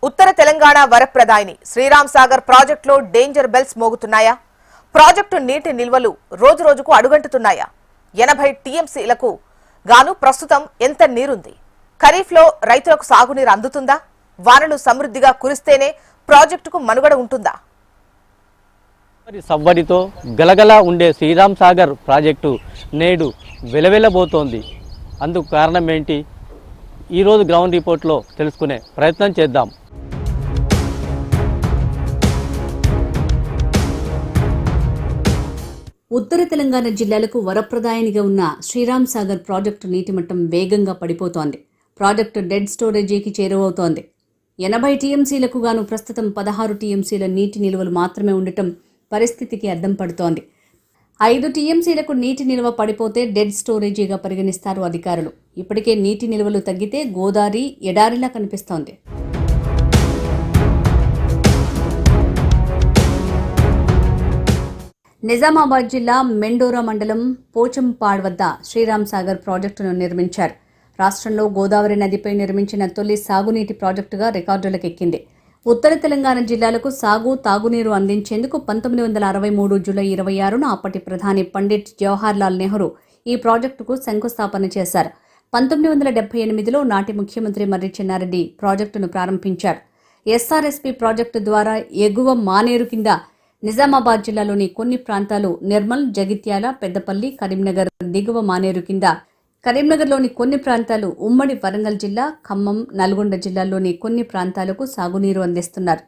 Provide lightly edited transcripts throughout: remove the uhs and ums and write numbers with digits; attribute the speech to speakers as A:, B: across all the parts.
A: ఉత్తర తెలంగాణ వరప్రదాయిని శ్రీరామ్ సాగర్ ప్రాజెక్టులో danger bells మోగుతున్నాయా? Project నీటి నిల్వలు రోజురోజుకు అడుగంటుతున్నాయా? 80 టీఎంసీలకు గాను ప్రస్తుతం ఎంత నీరుంది? ఖరీఫ్లో రైతులకు సాగునీరు అందుతుందా? వానలు సమృద్ధిగా కురిస్తేనే ప్రాజెక్టుకు మనుగడ ఉంటుందా?
B: సవ్వడితో గలగలా ఉండే శ్రీరామ్ సాగర్ ప్రాజెక్టు నేడు వెలవెలబోతోంది. అందుకు కారణం ఏంటి? ఈరోజు గ్రౌండ్ రిపోర్ట్లో తెలుసుకునే ప్రయత్నం చేద్దాం.
C: ఉత్తర తెలంగాణ జిల్లాలకు వరప్రదాయనిగా ఉన్న శ్రీరామ్ సాగర్ ప్రాజెక్టు నీటి మట్టం వేగంగా పడిపోతోంది. Project dead స్టోరేజీకి చేరువవుతోంది. 80 టీఎంసీలకు గాను ప్రస్తుతం 16 టీఎంసీల నీటి నిల్వలు మాత్రమే ఉండటం పరిస్థితికి అద్దం పడుతోంది. 5 టీఎంసీలకు నీటి నిల్వ పడిపోతే డెడ్ స్టోరేజీగా పరిగణిస్తారు అధికారులు. ఇప్పటికే నీటి నిల్వలు తగ్గితే గోదావరి ఎడారిలా కనిపిస్తోంది. నిజామాబాద్ జిల్లా మెండోరా మండలం పోచంపాడ్ వద్ద శ్రీరామ్ సాగర్ ప్రాజెక్టును నిర్మించారు. రాష్ట్రంలో గోదావరి నదిపై నిర్మించిన తొలి సాగునీటి ప్రాజెక్టుగా రికార్డులకెక్కింది. ఉత్తర తెలంగాణ జిల్లాలకు సాగు తాగునీరు అందించేందుకు 1963 జూలై 26న అప్పటి ప్రధాని పండిట్ జవహర్లాల్ నెహ్రూ ఈ ప్రాజెక్టుకు శంకుస్థాపన చేశారు. 1978లో నాటి ముఖ్యమంత్రి మర్రి చెన్నారెడ్డి ప్రాజెక్టును ప్రారంభించారు. ఎస్ఆర్ఎస్పీ ప్రాజెక్టు ద్వారా ఎగువ మానేరు కింద నిజామాబాద్ జిల్లాలోని కొన్ని ప్రాంతాలు నిర్మల్, జగిత్యాల, పెద్దపల్లి, కరీంనగర్, దిగువ మానేరు కింద కరీంనగర్లోని కొన్ని ప్రాంతాలు, ఉమ్మడి వరంగల్ జిల్లా, ఖమ్మం, నల్గొండ జిల్లాల్లోని కొన్ని ప్రాంతాలకు సాగునీరు అందిస్తున్నారు.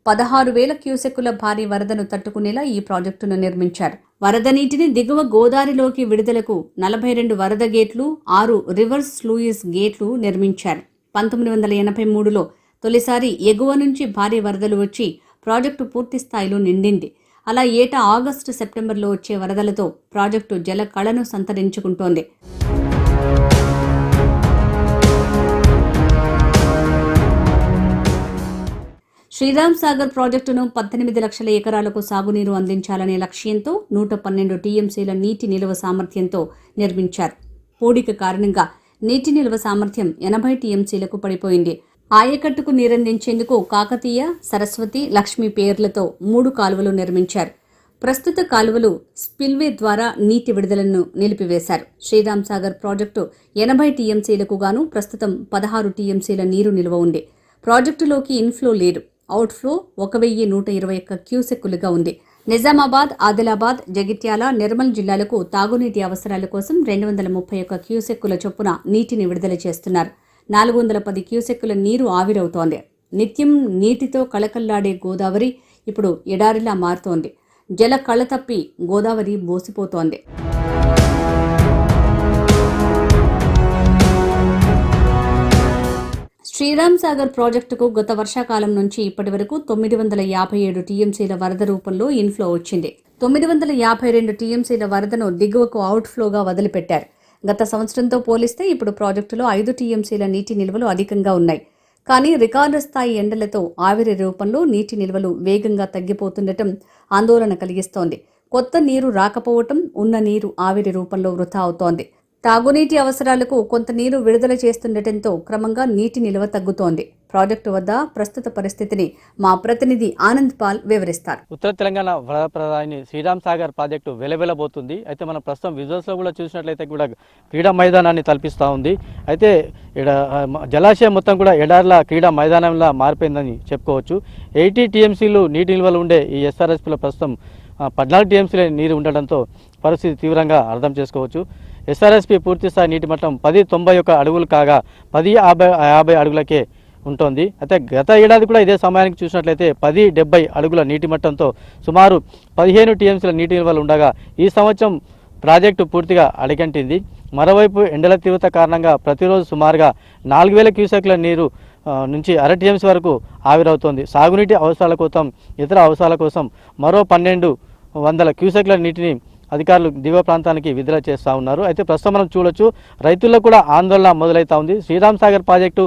C: 16,000 క్యూసెక్కుల భారీ వరదను తట్టుకునేలా ఈ ప్రాజెక్టును నిర్మించారు. వరద నీటిని దిగువ గోదావరిలోకి విడుదలకు 42 వరద గేట్లు, 6 రివర్స్ స్లూయిస్ గేట్లు నిర్మించారు. 1983లో తొలిసారి ఎగువ నుంచి భారీ వరదలు వచ్చి ప్రాజెక్టు పూర్తి స్థాయిలో నిండింది. అలా ఏటా ఆగస్టు, సెప్టెంబర్లో వచ్చే వరదలతో ప్రాజెక్టు జల కళను సంతరించుకుంటోంది. శ్రీరామ్ సాగర్ ప్రాజెక్టును 18 లక్షల ఎకరాలకు సాగునీరు అందించాలనే లక్ష్యంతో 112 టీఎంసీల నీటి నిల్వ సామర్థ్యంతో నిర్మించారు. పూడిక కారణంగా నీటి నిల్వ సామర్థ్యం 80 టీఎంసీలకు పడిపోయింది. ఆయకట్టుకు నీరందించేందుకు కాకతీయ, సరస్వతి, లక్ష్మి పేర్లతో 3 కాలువలు నిర్మించారు. ప్రస్తుత కాలువలు స్పిల్వే ద్వారా నీటి విడుదలను నిలిపివేశారు. శ్రీరామ్ సాగర్ ప్రాజెక్టు 80 టీఎంసీలకు గాను ప్రస్తుతం 16 టీఎంసీల నీరు నిల్వ ఉంది. ప్రాజెక్టులోకి ఇన్ఫ్లో లేదు. అవుట్ఫ్లో 1121 క్యూసెక్కులుగా ఉంది. నిజామాబాద్, ఆదిలాబాద్, జగిత్యాల, నిర్మల్ జిల్లాలకు తాగునీటి అవసరాల కోసం 231 క్యూసెక్కుల చొప్పున నీటిని విడుదల చేస్తున్నారు. 410 క్యూసెక్కుల నీరు ఆవిరవుతోంది. నిత్యం నీటితో కళకళ్లాడే గోదావరి ఇప్పుడు ఎడారిలా మారుతోంది. జల కళ తప్పి గోదావరి బోసిపోతోంది. శ్రీరామ్ సాగర్ ప్రాజెక్టుకు గత వర్షాకాలం నుంచి ఇప్పటి వరకు 957 టీఎంసీల వరద రూపంలో ఇన్ఫ్లో వచ్చింది. 952 టీఎంసీల వరదను దిగువకు అవుట్ఫ్లోగా వదిలిపెట్టారు. గత సంవత్సరంతో పోలిస్తే ఇప్పుడు ప్రాజెక్టులో 5 టీఎంసీల నీటి నిల్వలు అధికంగా ఉన్నాయి. కానీ రికార్డు స్థాయి ఎండలతో ఆవిరి రూపంలో నీటి నిల్వలు వేగంగా తగ్గిపోతుండటం ఆందోళన కలిగిస్తోంది. కొత్త నీరు రాకపోవటం, ఉన్న నీరు ఆవిరి రూపంలో వృథా అవుతోంది. తాగునీటి అవసరాలకు కొంత నీరు విడుదల చేస్తుండటంతో క్రమంగా నీటి నిల్వ తగ్గుతోంది. ప్రాజెక్టు వద్ద ప్రస్తుత పరిస్థితిని మా ప్రతినిధి ఆనంద్ పాల్ వివరిస్తారు.
B: ఉత్తర తెలంగాణ వరప్రదాయిని శ్రీరామ్ సాగర్ ప్రాజెక్టు వెలవెలబోతుంది. అయితే మనం ప్రస్తుతం విజువల్స్లో కూడా చూసినట్లయితే కూడా క్రీడా మైదానాన్ని తలపిస్తూ ఉంది. అయితే జలాశయం మొత్తం కూడా ఎడార్ల క్రీడా మైదానంలా మారిపోయిందని చెప్పుకోవచ్చు. 80 టీఎంసీలు నీటి నిల్వలు ఉండే ఈ ఎస్ఆర్ఎస్పీలో ప్రస్తుతం 14 టీఎంసీల నీరు ఉండడంతో పరిస్థితి తీవ్రంగా అర్థం చేసుకోవచ్చు. ఎస్ఆర్ఎస్పీ పూర్తిస్థాయి నీటి మట్టం 1091 అడుగులు కాగా 1050 అడుగులకే ఉంటుంది. అయితే గత ఏడాది కూడా ఇదే సమయానికి చూసినట్లయితే 1070 అడుగుల నీటి మట్టంతో సుమారు 15 టీఎంసీల నీటి నిల్వలు ఉండగా ఈ సంవత్సరం ప్రాజెక్టు పూర్తిగా అడిగంటింది. మరోవైపు ఎండల తీవ్రత కారణంగా ప్రతిరోజు సుమారుగా 4000 క్యూసెక్ల నీరు నుంచి అర టీఎంసీ వరకు ఆవిరవుతోంది. సాగునీటి అవసరాల కోసం, ఇతర అవసరాల కోసం మరో 1200 క్యూసెక్ల నీటిని అధికారులు దిగువ ప్రాంతానికి విడుదల చేస్తూ ఉన్నారు. అయితే ప్రస్తుతం మనం చూడొచ్చు, రైతుల్లో కూడా ఆందోళన మొదలవుతా ఉంది. శ్రీరామ్ సాగర్ ప్రాజెక్టు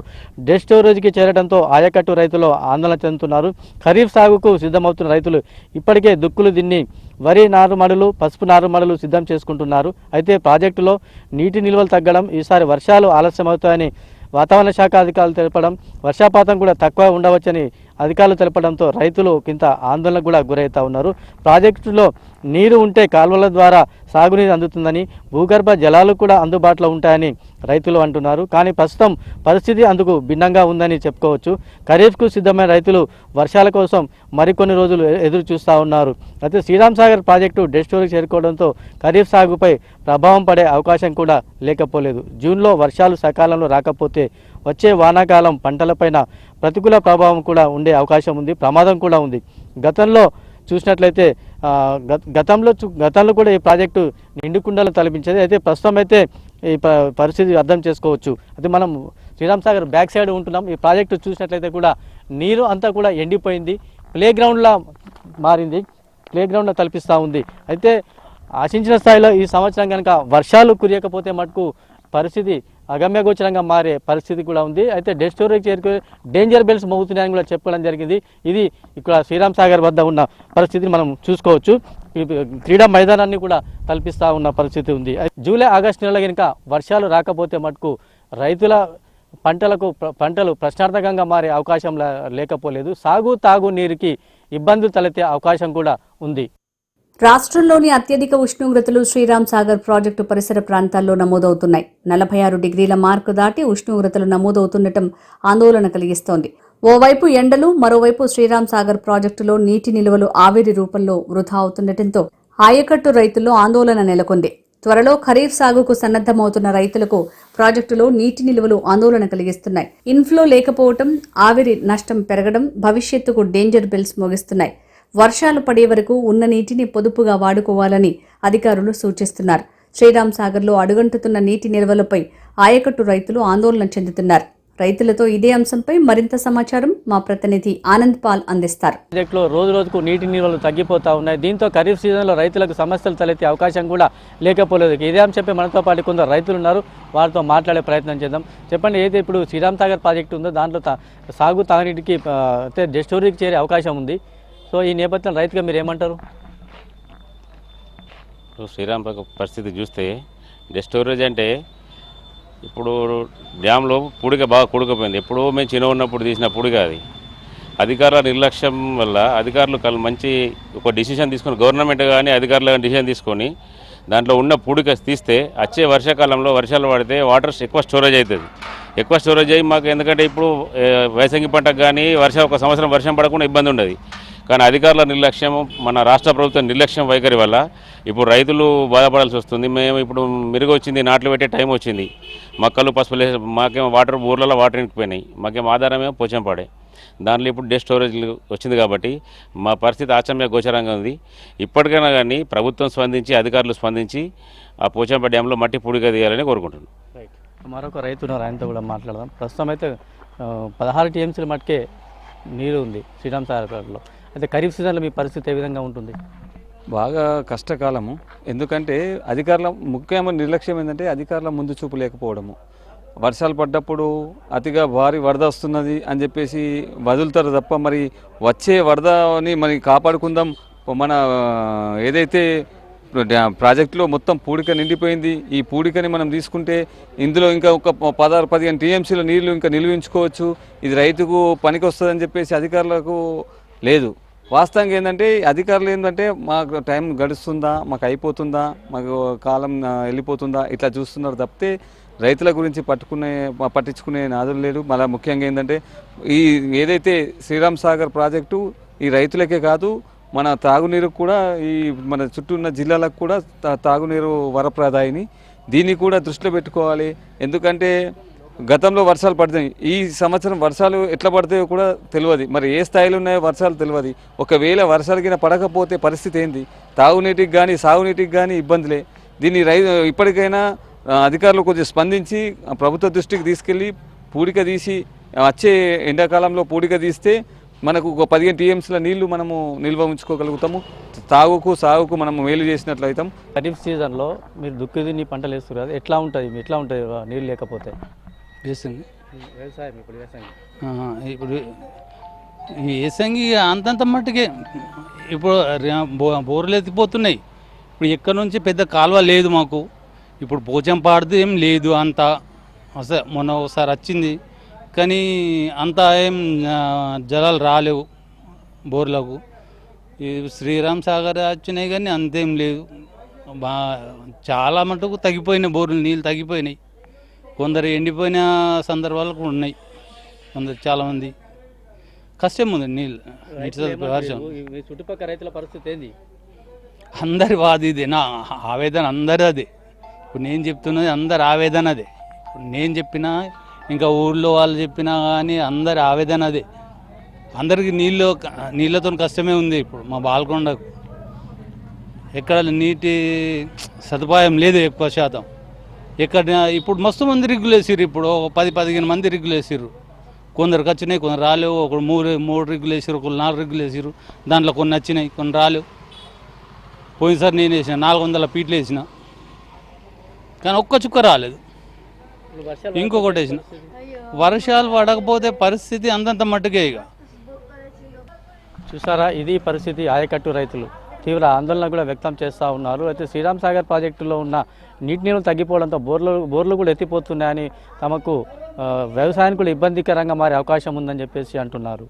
B: డెడ్ స్టోరేజ్కి చేరడంతో ఆయకట్టు రైతులు ఆందోళన చెందుతున్నారు. ఖరీఫ్ సాగుకు సిద్ధమవుతున్న రైతులు ఇప్పటికే దుక్కులు దిన్ని వరి నారుమడులు, పసుపు నారుమడులు సిద్ధం చేసుకుంటున్నారు. అయితే ప్రాజెక్టులో నీటి నిల్వలు తగ్గడం, ఈసారి వర్షాలు ఆలస్యమవుతాయని వాతావరణ శాఖ అధికారులు తెలపడం వర్షపాతం కూడా తక్కువ ఉండవచ్చని అధికారులు తెలపడంతో రైతులు కింద ఆందోళనకు కూడా గురవుతూ ఉన్నారు. ప్రాజెక్టులో నీరు ఉంటే కాలువల ద్వారా సాగునీరు అందుతుందని, భూగర్భ జలాలు కూడా అందుబాటులో ఉంటాయని రైతులు అంటున్నారు. కానీ ప్రస్తుతం పరిస్థితి అందుకు భిన్నంగా ఉందని చెప్పుకోవచ్చు. ఖరీఫ్కు సిద్ధమైన రైతులు వర్షాల కోసం మరికొన్ని రోజులు ఎదురు చూస్తూ ఉన్నారు. అయితే Sriram Sagar project dead storage చేరుకోవడంతో ఖరీఫ్ సాగుపై ప్రభావం పడే అవకాశం కూడా లేకపోలేదు. జూన్లో వర్షాలు సకాలంలో రాకపోతే వచ్చే వానాకాలం పంటలపైన ప్రతికూల ప్రభావం కూడా ఉండే అవకాశం ఉంది, ప్రమాదం కూడా ఉంది. గతంలో చూసినట్లయితే గతంలో కూడా ఈ ప్రాజెక్టు నిండుకుండలు తలపించేది. అయితే ప్రస్తుతం అయితే ఈ పరిస్థితి అర్థం చేసుకోవచ్చు. అయితే మనం శ్రీరామ్ సాగర్ బ్యాక్ సైడ్ ఉంటున్నాం. ఈ ప్రాజెక్టు చూసినట్లయితే కూడా నీరు అంతా కూడా ఎండిపోయింది, ప్లే గ్రౌండ్లా మారింది, ప్లే గ్రౌండ్లో తలపిస్తూ ఉంది. అయితే ఆశించిన స్థాయిలో ఈ సంవత్సరం కనుక వర్షాలు కురియకపోతే మటుకు పరిస్థితి అగమ్యగోచరంగా మారే పరిస్థితి కూడా ఉంది. అయితే డెడ్ స్టోరేజ్ చేరుకుని డేంజర్ బెల్స్ మోగుతున్నాయని కూడా చెప్పడం జరిగింది. ఇది ఇక్కడ శ్రీరామ్ సాగర్ వద్ద ఉన్న పరిస్థితిని మనం చూసుకోవచ్చు. క్రీడా మైదానాన్ని కూడా కల్పిస్తూ ఉన్న పరిస్థితి ఉంది. జూలై ఆగస్టు నెలలో కనుక వర్షాలు రాకపోతే మటుకు రైతుల పంటలు ప్రశ్నార్థకంగా మారే అవకాశం లేకపోలేదు. సాగు తాగు నీరుకి ఇబ్బందులు తలెత్తే అవకాశం కూడా ఉంది.
C: రాష్ట్రంలోని అత్యధిక ఉష్ణోగ్రతలు శ్రీరామ్ సాగర్ ప్రాజెక్టు పరిసర ప్రాంతాల్లో నమోదవుతున్నాయి. 46 డిగ్రీల మార్కు దాటి ఉష్ణోగ్రతలు నమోదవుతుండటం ఆందోళన కలిగిస్తోంది. ఓవైపు ఎండలు, మరోవైపు శ్రీరామ్ సాగర్ ప్రాజెక్టులో నీటి నిల్వలు ఆవిరి రూపంలో వృధా అవుతుండటంతో ఆయకట్టు రైతుల్లో ఆందోళన నెలకొంది. త్వరలో ఖరీఫ్ సాగుకు సన్నద్దమవుతున్న రైతులకు ప్రాజెక్టులో నీటి నిల్వలు ఆందోళన కలిగిస్తున్నాయి. ఇన్ఫ్లో లేకపోవడం, ఆవిరి నష్టం పెరగడం భవిష్యత్తుకు డేంజర్ బెల్స్ మోగిస్తున్నాయి. వర్షాలు పడే వరకు ఉన్న నీటిని పొదుపుగా వాడుకోవాలని అధికారులు సూచిస్తున్నారు. శ్రీరామ్ సాగర్లో అడుగంటుతున్న నీటి నిల్వలపై ఆయకట్టు రైతులు ఆందోళన చెందుతున్నారు. రైతులతో ఇదే అంశంపై మరింత సమాచారం మా ప్రతినిధి ఆనంద్ పాల్ అందిస్తారు.
B: ప్రాజెక్టులో రోజు రోజుకు నీటి నిల్వలు తగ్గిపోతూ ఉన్నాయి. దీంతో ఖరీఫ్ సీజన్లో రైతులకు సమస్యలు తలెత్తే అవకాశం కూడా లేకపోలేదు. ఇదే అంశంపై మనతో పాటు కొందరు రైతులు ఉన్నారు, వారితో మాట్లాడే ప్రయత్నం చేద్దాం. చెప్పండి, ఏదైతే ఇప్పుడు శ్రీరామ్ సాగర్ ప్రాజెక్టు ఉందో దాంట్లో సాగు తాగునీటికి డెడ్ స్టోరేజ్కి చేరే అవకాశం ఉంది. సో ఈ నేపథ్యంలో రైతుగా మీరు ఏమంటారు?
D: శ్రీరామ్ పరిస్థితి చూస్తే డెడ్ స్టోరేజ్ అంటే ఇప్పుడు డ్యాంలో పూడిక బాగా కూడుకుపోయింది. ఎప్పుడో మేము చిన్న ఉన్నప్పుడు తీసిన పూడిక అది. అధికారుల నిర్లక్ష్యం వల్ల అధికారులు మంచి ఒక డిసిషన్ తీసుకొని, గవర్నమెంట్ కానీ అధికారులు కానీ డిసిషన్ తీసుకొని దాంట్లో ఉన్న పూడిక తీస్తే వచ్చే వర్షాకాలంలో వర్షాలు పడితే వాటర్ ఎక్కువ స్టోరేజ్ అవుతుంది. ఎక్కువ స్టోరేజ్ అయ్యి మాకు, ఎందుకంటే ఇప్పుడు వేసంగి పంటకు కానీ ఒక సంవత్సరం వర్షం పడకుండా ఇబ్బంది ఉండదు. కానీ అధికారుల నిర్లక్ష్యం, మన రాష్ట్ర ప్రభుత్వం నిర్లక్ష్యం వైఖరి వల్ల ఇప్పుడు రైతులు బాధపడాల్సి వస్తుంది. మేము ఇప్పుడు మెరుగు వచ్చింది, నాట్లు పెట్టే టైం వచ్చింది, మొక్కలు పసుపులు మాకేమో ఊర్లలో వాటర్ ఇంకిపోయినాయి, మాకేమో ఆధారమేమో పోచంపాడే. దాంట్లో ఇప్పుడు డెడ్ స్టోరేజ్ వచ్చింది కాబట్టి మా పరిస్థితి ఆచమ్య గోచరంగా ఉంది. ఇప్పటికైనా కానీ ప్రభుత్వం స్పందించి, అధికారులు స్పందించి ఆ పోచంపాడు డ్యాంలో మట్టి పూడిగా తీయాలని కోరుకుంటున్నాను.
B: మరొక రైతు ఉన్నారు, ఆయనతో కూడా మాట్లాడదాం. ప్రస్తుతం అయితే 16 టీఎంసీల మట్టుకే నీరు ఉంది శ్రీరామ్ సాగర్లో. అయితే ఖరీఫ్ సీజన్లో మీ పరిస్థితి ఏ విధంగా ఉంటుంది?
E: బాగా కష్టకాలము. ఎందుకంటే అధికారుల ముఖ్యమైన నిర్లక్ష్యం ఏంటంటే అధికారుల ముందు చూపు లేకపోవడము. వర్షాలు పడ్డప్పుడు అతిగా భారీ వరద వస్తున్నది అని చెప్పేసి వదులుతారు తప్ప మరి వచ్చే వరదని మరి కాపాడుకుందాం. మన ఏదైతే ప్రాజెక్టులో మొత్తం పూడిక నిండిపోయింది, ఈ పూడికని మనం తీసుకుంటే ఇందులో ఇంకా ఒక 16-15 టీఎంసీల నీళ్లు ఇంకా నిల్వించుకోవచ్చు, ఇది రైతుకు పనికి వస్తుందని చెప్పేసి అధికారులకు లేదు. వాస్తవంగా ఏంటంటే అధికారులు ఏంటంటే మాకు టైం గడుస్తుందా, మాకు అయిపోతుందా, మాకు కాలం వెళ్ళిపోతుందా, ఇట్లా చూస్తున్నారు తప్పితే రైతుల గురించి పట్టించుకునే నాదులు లేడు. మళ్ళీ ముఖ్యంగా ఏంటంటే ఈ ఏదైతే శ్రీరామ్ సాగర్ ప్రాజెక్టు ఈ రైతులకే కాదు, మన తాగునీరు కూడా, ఈ మన చుట్టూ ఉన్న జిల్లాలకు కూడా తాగునీరు వరప్రదాయిని. దీన్ని కూడా దృష్టిలో పెట్టుకోవాలి. ఎందుకంటే గతంలో వర్షాలు పడుతున్నాయి, ఈ సంవత్సరం వర్షాలు ఎట్లా పడతాయో కూడా తెలియదు, మరి ఏ స్థాయిలో ఉన్నాయో వర్షాలు తెలియదు. ఒకవేళ వర్షాలు కింద పడకపోతే పరిస్థితి ఏంది? తాగునీటికి కానీ సాగునీటికి కానీ ఇబ్బందులే. దీన్ని ఇప్పటికైనా అధికారులు కొంచెం స్పందించి ప్రభుత్వ దృష్టికి తీసుకెళ్ళి పూడిక తీసి, వచ్చే ఎండాకాలంలో పూడిక తీస్తే మనకు ఒక 15 టీఎంసీల నీళ్లు మనము నిల్వ ఉంచుకోగలుగుతాము. తాగుకు సాగుకు మనము మేలు చేసినట్లు అవుతాం.
B: ఖరీఫ్ సీజన్లో మీరు దుక్కిదిన్ని పంటలు వేస్తారు కదా, ఎట్లా ఉంటుంది నీళ్ళు లేకపోతే?
F: వ్యవసాయం ఇప్పుడు వేసంగి అంతంత మట్టుకే ఇప్పుడు బోర్లు ఎత్తిపోతున్నాయి. ఇప్పుడు ఎక్కడి నుంచి పెద్ద కాలువ లేదు మాకు. ఇప్పుడు పోచంపాడుది ఏం లేదు అంతా. అసలు మొన్న ఒకసారి వచ్చింది కానీ అంత ఏం జలాలు రాలేవు బోర్లకు. ఈ శ్రీరామ్ సాగర్ వచ్చినాయి కానీ అంతేం లేదు. చాలా మటుకు తగ్గిపోయినాయి, బోర్లు నీళ్ళు తగ్గిపోయినాయి. కొందరు ఎండిపోయిన సందర్భాలు కూడా ఉన్నాయి. కొందరు చాలామంది కష్టం ఉంది నీళ్ళు వర్షం.
B: చుట్టుపక్కల రైతుల పరిస్థితి ఏంది?
F: అందరి వాది ఇదే, నా ఆవేదన అందరి అదే. ఇప్పుడు నేను చెప్తున్నది అందరి ఆవేదన అదే. ఇప్పుడు నేను చెప్పినా ఇంకా ఊళ్ళో వాళ్ళు చెప్పినా కానీ అందరి ఆవేదన అదే. అందరికీ నీళ్ళతో కష్టమే ఉంది. ఇప్పుడు మా బాల్కొండకు ఎక్కడ నీటి సదుపాయం లేదు ఎక్కువ శాతం. ఎక్కడ ఇప్పుడు మస్తు మంది రిగ్గులు వేసిర్రు. ఇప్పుడు 10-15 మంది రిగ్గులు వేసిర్రు. కొందరికి వచ్చినాయి, కొందరు రాలేవు. ఒకరు 3 రిగ్గులు వేసిర్రు, ఒకరు 4 రిగ్గులు వేసిర్రు. దాంట్లో కొన్ని వచ్చినాయి, కొన్ని రాలేవు. పోయినసారి నేను వేసిన 400 ఫీట్లు వేసిన కానీ ఒక్క చుక్క రాలేదు. ఇంకొకటి వేసిన. వర్షాలు పడకపోతే పరిస్థితి అంతంత మట్టుకే. ఇక
B: చూసారా, ఇది పరిస్థితి. ఆయకట్టు రైతులు తీవ్ర ఆందోళన కూడా వ్యక్తం చేస్తూ ఉన్నారు. అయితే శ్రీరామ్ సాగర్ ప్రాజెక్టులో ఉన్న నీటి నిల్వలు తగ్గిపోవడంతో బోర్లు కూడా ఎత్తిపోతున్నాయని, తమకు వ్యవసాయానికి కూడా ఇబ్బందికరంగా మారే అవకాశం ఉందని చెప్పేసి అంటున్నారు.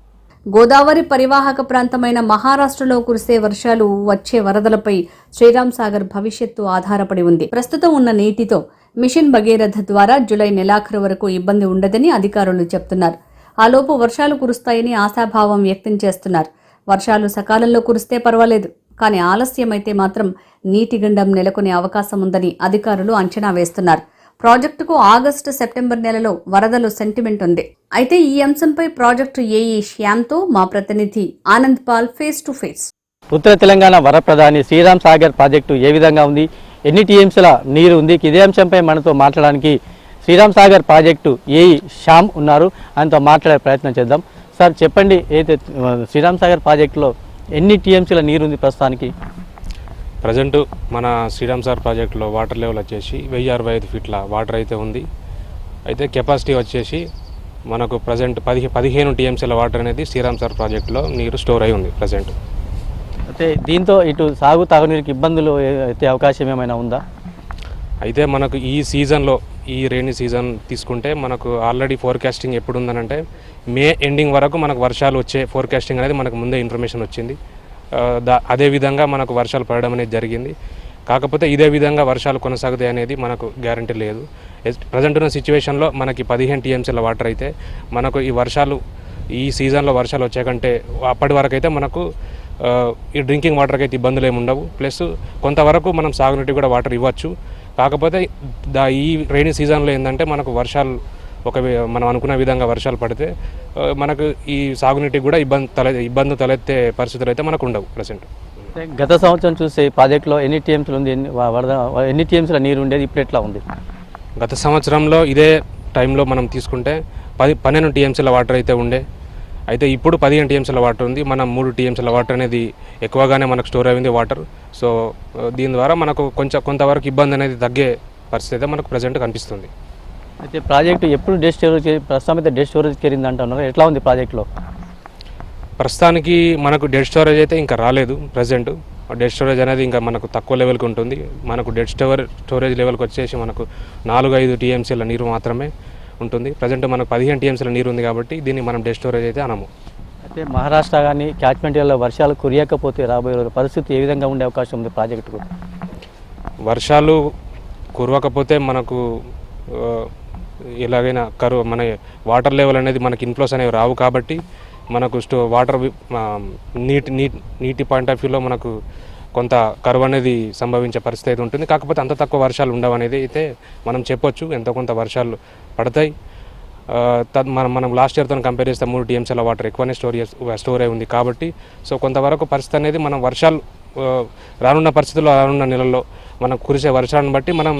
C: గోదావరి పరివాహక ప్రాంతమైన మహారాష్ట్రలో కురిసే వర్షాలు వచ్చే వరదలపై శ్రీరామ్ సాగర్ భవిష్యత్తు ఆధారపడి ఉంది. ప్రస్తుతం ఉన్న నీటితో మిషన్ భగీరథ ద్వారా జూలై నెలాఖరు వరకు ఇబ్బంది ఉండదని అధికారులు చెప్తున్నారు. ఆలోపు వర్షాలు కురుస్తాయని ఆశాభావం వ్యక్తం చేస్తున్నారు. వర్షాలు సకాలంలో కురిస్తే పర్వాలేదు, కానీ ఆలస్యమైతే మాత్రం నీటి గండం నెలకొనే అవకాశం ఉందని అధికారులు అంచనా వేస్తున్నారు. ప్రాజెక్టుకు ఆగస్టు సెప్టెంబర్ నెలలో వరదలు సెంటిమెంట్ ఉంది. అయితే ఈ అంశంపై ప్రాజెక్టు ఏఈ శ్యామ్తో మా ప్రతినిధి Anand Paul face to face.
B: ఉత్తర తెలంగాణ వరప్రధాని శ్రీరామ్ సాగర్ ప్రాజెక్టు ఏ విధంగా ఉంది, ఎన్ని టీఎంసీల నీరు ఉంది, ఇదే అంశంపై మనతో మాట్లాడడానికి శ్రీరామ్ సాగర్ ప్రాజెక్టు ఏఈ శ్యామ్ ఉన్నారు. ఆయనతో మాట్లాడే ప్రయత్నం చేద్దాం. సార్ చెప్పండి, అయితే శ్రీరామ్ సాగర్ ప్రాజెక్టులో ఎన్ని టీఎంసీల నీరు ఉంది ప్రస్తుతానికి?
G: ప్రజెంట్ మన శ్రీరామ్ సాగర్ ప్రాజెక్టులో వాటర్ లెవెల్ వచ్చేసి 1065 ఫీట్ల వాటర్ అయితే ఉంది. అయితే కెపాసిటీ వచ్చేసి మనకు ప్రజెంట్ 15 టీఎంసీల వాటర్ అనేది శ్రీరామ్ సాగర్ ప్రాజెక్టులో నీరు స్టోర్ అయి ఉంది ప్రజెంట్.
B: అయితే దీంతో ఇటు సాగు తాగునీరుకి ఇబ్బందులు అయితే అవకాశం ఏమైనా ఉందా?
G: అయితే మనకు ఈ సీజన్లో, ఈ రైనీ సీజన్ తీసుకుంటే మనకు ఆల్రెడీ ఫోర్కాస్టింగ్ ఎప్పుడు ఉందనంటే మే ఎండింగ్ వరకు మనకు వర్షాలు వచ్చే ఫోర్కాస్టింగ్ అనేది మనకు ముందే ఇన్ఫర్మేషన్ వచ్చింది. అదే విధంగా మనకు వర్షాలు పడడం అనేది జరిగింది. కాకపోతే ఇదే విధంగా వర్షాలు కొనసాగుతాయి అనేది మనకు గ్యారంటీ లేదు. ప్రజెంట్ ఉన్న సిచ్యువేషన్లో మనకి 15 టీఎంసీల వాటర్ అయితే మనకు ఈ సీజన్లో వర్షాలు వచ్చే కంటే అప్పటి వరకు అయితే మనకు ఈ డ్రింకింగ్ వాటర్కి అయితే ఇబ్బందులు ఏమి ఉండవు. ప్లస్ కొంతవరకు మనం సాగునీటికి కూడా వాటర్ ఇవ్వచ్చు. కాకపోతే ఈ రైనీ సీజన్లో ఏంటంటే మనకు వర్షాలు మనం అనుకున్న విధంగా వర్షాలు పడితే మనకు ఈ సాగునీటికి కూడా ఇబ్బంది తలెత్తే పరిస్థితులు అయితే మనకు ఉండవు ప్రజెంట్.
B: గత సంవత్సరం చూస్తే ప్రాజెక్టులో ఎన్ని టీఎంసీలు ఉంది, ఎన్ని టీఎంసీల నీరు ఉండేది, ఇప్పుడు ఎట్లా ఉంది?
G: గత సంవత్సరంలో ఇదే టైంలో మనం తీసుకుంటే 12 టీఎంసీల వాటర్ అయితే ఉండే. అయితే ఇప్పుడు 15 టీఎంసీల వాటర్ ఉంది. మనం 3 టీఎంసీల వాటర్ అనేది ఎక్కువగానే మనకు స్టోర్ అయింది వాటర్. సో దీని ద్వారా మనకు కొంతవరకు ఇబ్బంది అనేది తగ్గే పరిస్థితి అయితే మనకు ప్రజెంట్ కనిపిస్తుంది.
B: అయితే ప్రాజెక్టు ఎప్పుడు డెడ్ స్టోరేజ్, ప్రస్తుతం అయితే డెడ్ స్టోరేజ్ చేరింది అంటున్నారు, ఎట్లా ఉంది ప్రాజెక్టులో?
G: ప్రస్తుతానికి మనకు డెడ్ స్టోరేజ్ అయితే ఇంకా రాలేదు. ప్రజెంట్ డెడ్ స్టోరేజ్ అనేది ఇంకా మనకు తక్కువ లెవెల్కి ఉంటుంది. మనకు డెడ్ స్టోరేజ్ లెవెల్కి వచ్చేసి మనకు 4-5 టీఎంసీల నీరు మాత్రమే ఉంటుంది. ప్రజెంట్ మనకు 15 టీఎంసీల నీరు ఉంది కాబట్టి దీన్ని మనం డెడ్ స్టోరేజ్ అయితే అనము.
B: అయితే మహారాష్ట్ర కానీ క్యాచ్మెంట్ ఏరియాలో వర్షాలు కురియకపోతే రాబోయే రోజు పరిస్థితి ఏ విధంగా ఉండే అవకాశం ఉంది ప్రాజెక్టుకు?
G: వర్షాలు కురవకపోతే మనకు ఎలాగైనా మన వాటర్ లెవెల్ అనేది మనకి ఇన్ఫ్లోస్ అనేవి రావు. కాబట్టి మనకు వాటర్ నీటి పాయింట్ ఆఫ్ వ్యూలో మనకు కొంత కరువు అనేది సంభవించే పరిస్థితి అయితే ఉంటుంది. కాకపోతే అంత తక్కువ వర్షాలు ఉండవు అనేది అయితే మనం చెప్పొచ్చు. ఎంతో కొంత వర్షాలు పడతాయి. మనం లాస్ట్ ఇయర్తో కంపేర్ చేస్తే 3 టీఎంసీల వాటర్ ఎక్కువనే స్టోర్ అయి ఉంది. కాబట్టి సో కొంతవరకు పరిస్థితి అనేది మనం వర్షాలు రానున్న పరిస్థితుల్లో, రానున్న నెలల్లో మనం కురిసే వర్షాలను బట్టి మనం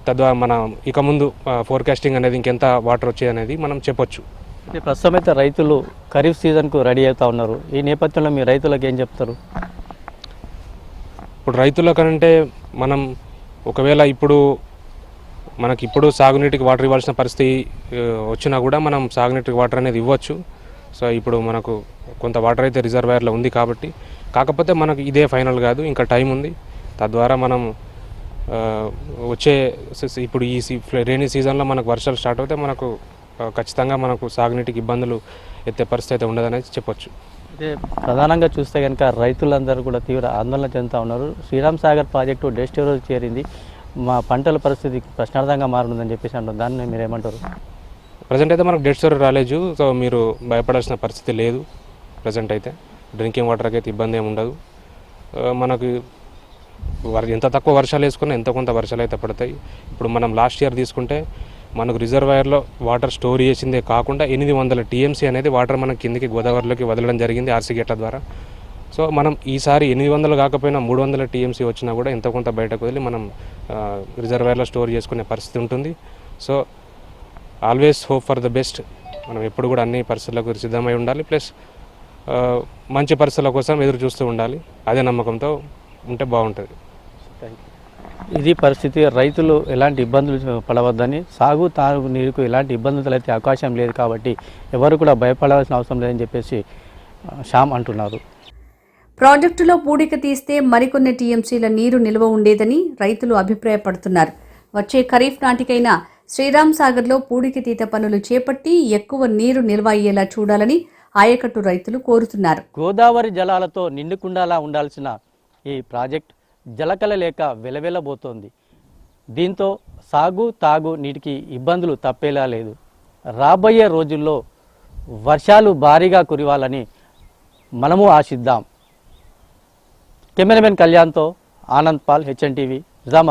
G: తద్వారా మన ఇక ముందు ఫోర్కాస్టింగ్ అనేది ఇంకెంత వాటర్ వచ్చేది అనేది మనం చెప్పొచ్చు.
B: అంటే ప్రస్తుతం అయితే రైతులు ఖరీఫ్ సీజన్కు రెడీ అవుతూ ఉన్నారు. ఈ నేపథ్యంలో మీ రైతులకు ఏం చెప్తారు?
G: ఇప్పుడు రైతులకంటే మనం ఒకవేళ ఇప్పుడు సాగునీటికి వాటర్ ఇవ్వాల్సిన పరిస్థితి వచ్చినా కూడా మనం సాగునీటికి వాటర్ అనేది ఇవ్వచ్చు. సో ఇప్పుడు మనకు కొంత వాటర్ అయితే రిజర్వాయర్లో ఉంది కాబట్టి, కాకపోతే మనకు ఇదే ఫైనల్ కాదు, ఇంకా టైం ఉంది. తద్వారా మనం వచ్చే ఇప్పుడు ఈ రైనీ సీజన్లో మనకు వర్షాలు స్టార్ట్ అవుతే మనకు ఖచ్చితంగా మనకు సాగునీటికి ఇబ్బందులు ఎత్తే పరిస్థితి అయితే ఉండదనేది చెప్పొచ్చు.
B: అయితే ప్రధానంగా చూస్తే కనుక రైతులందరూ కూడా తీవ్ర ఆందోళన చెందుతూ ఉన్నారు. Sriram Sagar project dead storage చేరింది, మా పంటల పరిస్థితి ప్రశ్నార్థంగా మారుతుందని చెప్పేసి అంటారు. దాన్ని మీరు ఏమంటారు?
G: ప్రజెంట్ అయితే మనకు డెడ్ స్టోరేజ్ రాలేదు, సో మీరు భయపడాల్సిన పరిస్థితి లేదు. ప్రజెంట్ అయితే డ్రింకింగ్ వాటర్కి అయితే ఇబ్బంది ఏమి ఉండదు. మనకు ఎంత తక్కువ వర్షాలు వేసుకున్నా ఎంత కొంత వర్షాలు అయితే పడతాయి. ఇప్పుడు మనం లాస్ట్ ఇయర్ తీసుకుంటే మనకు రిజర్వాయర్లో వాటర్ స్టోర్ చేసిందే కాకుండా 800 TMC అనేది వాటర్ మనకి కిందికి గోదావరిలోకి వదలడం జరిగింది ఆర్సీ గేట్ల ద్వారా. సో మనం ఈసారి 800 కాకపోయినా 300 TMC వచ్చినా కూడా ఎంతో కొంత బయటకు వదిలి మనం రిజర్వాయర్లో స్టోర్ చేసుకునే పరిస్థితి ఉంటుంది. So always hope for the best. మనం ఎప్పుడు కూడా అన్ని పరిస్థితులకు సిద్ధమై ఉండాలి, ప్లస్ మంచి పరిస్థితుల కోసం ఎదురు చూస్తూ ఉండాలి. అదే నమ్మకంతో ఉంటే బాగుంటుంది.
B: ఇది పరిస్థితి. రైతులు ఎలాంటి ఇబ్బందులు పడవద్దని, సాగు తాగు నీరుకు ఎలాంటి ఇబ్బందులు అయితే అవకాశం లేదు కాబట్టి ఎవరు కూడా భయపడాల్సిన అవసరం లేదని చెప్పేసి శ్యామ్ అంటున్నారు.
C: ప్రాజెక్టులో పూడిక తీస్తే మరికొన్ని టీఎంసీల నీరు నిల్వ ఉండేదని రైతులు అభిప్రాయపడుతున్నారు. వచ్చే ఖరీఫ్ నాటికైనా శ్రీరామ్ సాగర్లో పూడిక తీత పనులు చేపట్టి ఎక్కువ నీరు నిల్వ అయ్యేలా చూడాలని ఆయకట్టు రైతులు కోరుతున్నారు.
B: గోదావరి జలాలతో నిండుకుండాలా ఉండాల్సిన ఈ ప్రాజెక్ట్ జలకళ లేక వెలవెలబోతోంది. దీంతో సాగు తాగు నీటికి ఇబ్బందులు తప్పేలా లేదు. రాబోయే రోజుల్లో వర్షాలు భారీగా కురివాలని మనము ఆశిద్దాం. కెమెరామెన్ కళ్యాణ్తో ఆనంద్ పాల్, HNTV, నిజామాబాద్.